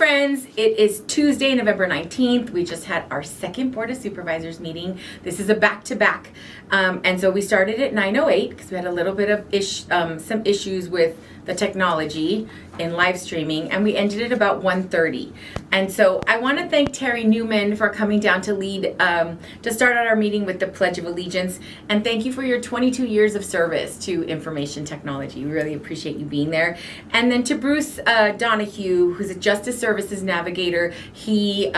friends, it is Tuesday, November 19th. We just had our second Board of Supervisors meeting. This is a back-to-back. And so we started at 9:08 because we had a little bit of some issues with the technology in live streaming, and we ended at about 1:30. And so I want to thank Terry Newman for coming down to lead, to start out our meeting with the Pledge of Allegiance. And thank you for your 22 years of service to information technology. We really appreciate you being there. And then to Bruce Donahue, who's a Justice Services Navigator. He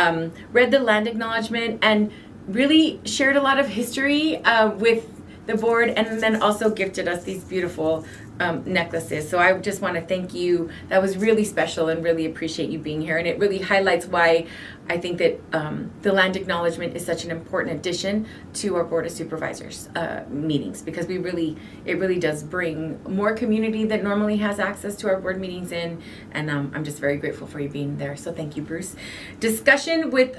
read the land acknowledgement and really shared a lot of history with the board, and then also gifted us these beautiful necklaces. So I just want to thank you. That was really special, and really appreciate you being here. And it really highlights why I think that the land acknowledgement is such an important addition to our Board of Supervisors meetings, because it really does bring more community that normally has access to our board meetings in. And I'm just very grateful for you being there. So thank you, Bruce. Discussion with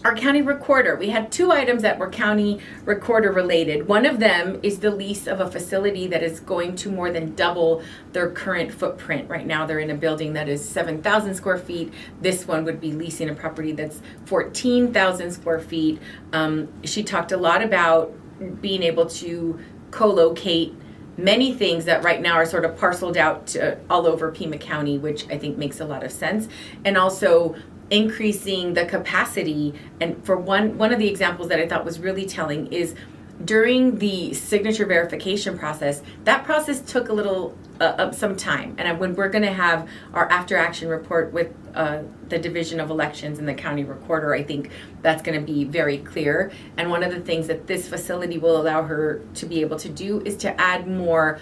our county recorder. We had two items that were county recorder related. One of them is the lease of a facility that is going to more than double their current footprint. Right now they're in a building that is 7,000 square feet. This one would be leasing a property that's 14,000 square feet. She talked a lot about being able to co-locate many things that right now are sort of parceled out to all over Pima County, which I think makes a lot of sense. And also increasing the capacity. And for one of the examples that I thought was really telling is during the signature verification process, that process took a little some time. And when we're going to have our after action report with the Division of Elections and the county recorder, I think that's going to be very clear. And one of the things that this facility will allow her to be able to do is to add more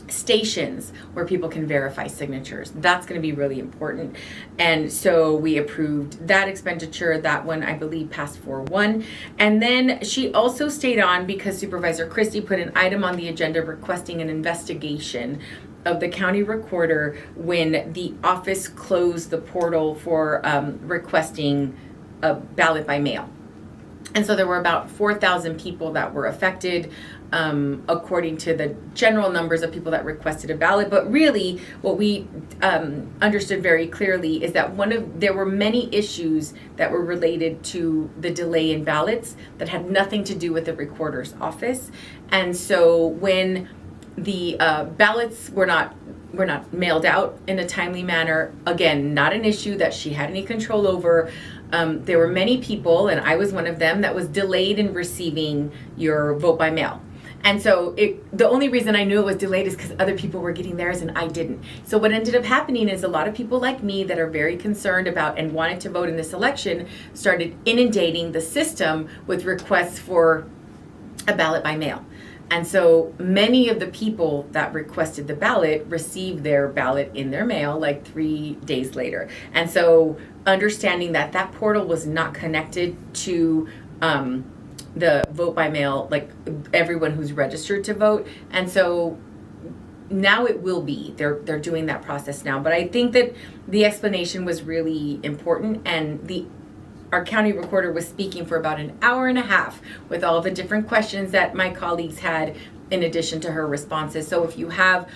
stations where people can verify signatures. That's going to be really important. And so we approved that expenditure. That one, I believe, passed 4-1. And then she also stayed on because Supervisor Christie put an item on the agenda requesting an investigation of the county recorder when the office closed the portal for requesting a ballot by mail. And so there were about 4,000 people that were affected, according to the general numbers of people that requested a ballot. But really, what we understood very clearly is that there were many issues that were related to the delay in ballots that had nothing to do with the recorder's office. And so when the ballots were not mailed out in a timely manner, again, not an issue that she had any control over. There were many people, and I was one of them, that was delayed in receiving your vote by mail. And so the only reason I knew it was delayed is because other people were getting theirs and I didn't. So what ended up happening is a lot of people like me that are very concerned about and wanted to vote in this election started inundating the system with requests for a ballot by mail. And so many of the people that requested the ballot received their ballot in their mail like 3 days later. And so understanding that that portal was not connected to the vote by mail, like everyone who's registered to vote. And so now it will be. They're doing that process now. But I think that the explanation was really important, and our county recorder was speaking for about an hour and a half with all the different questions that my colleagues had in addition to her responses. So if you have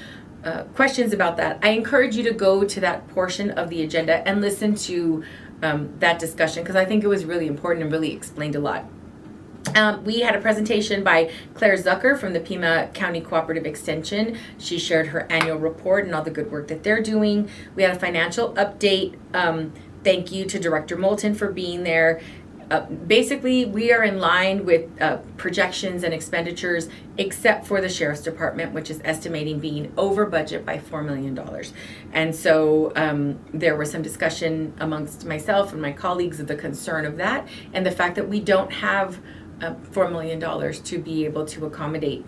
questions about that, I encourage you to go to that portion of the agenda and listen to that discussion, because I think it was really important and really explained a lot. We had a presentation by Claire Zucker from the Pima County Cooperative Extension. She shared her annual report and all the good work that they're doing. We had a financial update. Thank you to Director Moulton for being there. Basically, we are in line with projections and expenditures, except for the Sheriff's Department, which is estimating being over budget by $4 million. And so there was some discussion amongst myself and my colleagues of the concern of that, and the fact that we don't have $4 million to be able to accommodate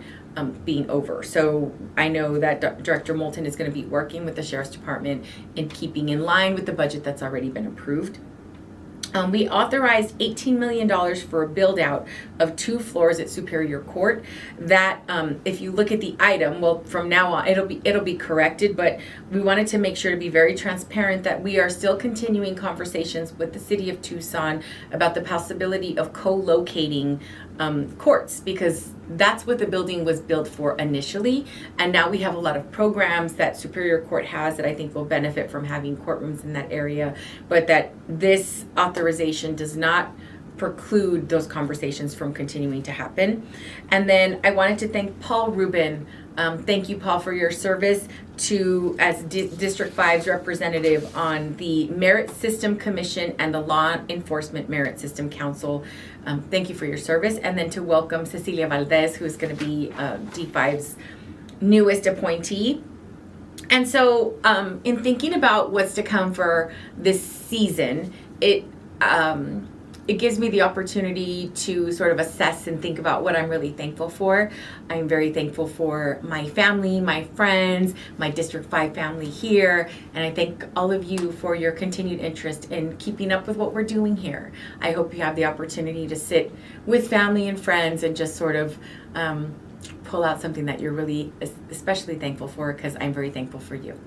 being over. So I know that Director Moulton is going to be working with the Sheriff's Department in keeping in line with the budget that's already been approved. We authorized $18 million for a build out of 2 floors at Superior Court. That, if you look at the item, well, from now on, it'll be corrected, but we wanted to make sure to be very transparent that we are still continuing conversations with the City of Tucson about the possibility of co-locating courts, because that's what the building was built for initially. And now we have a lot of programs that Superior Court has that I think will benefit from having courtrooms in that area, but that this authorization does not preclude those conversations from continuing to happen. And then I wanted to thank Paul Rubin. Thank you, Paul, for your service as District 5's representative on the Merit System Commission and the Law Enforcement Merit System Council. Thank you for your service. And then to welcome Cecilia Valdez, who is going to be D5's newest appointee. And so in thinking about what's to come for this season, it gives me the opportunity to sort of assess and think about what I'm really thankful for. I'm very thankful for my family, my friends, my District 5 family here, and I thank all of you for your continued interest in keeping up with what we're doing here. I hope you have the opportunity to sit with family and friends and just sort of pull out something that you're really especially thankful for, because I'm very thankful for you.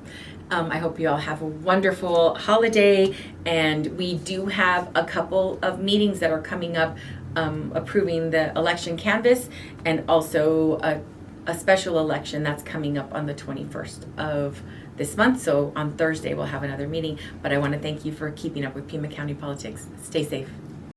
I hope you all have a wonderful holiday, and we do have a couple of meetings that are coming up approving the election canvass, and also a special election that's coming up on the 21st of this month. So on Thursday we'll have another meeting, but I want to thank you for keeping up with Pima County politics. Stay safe.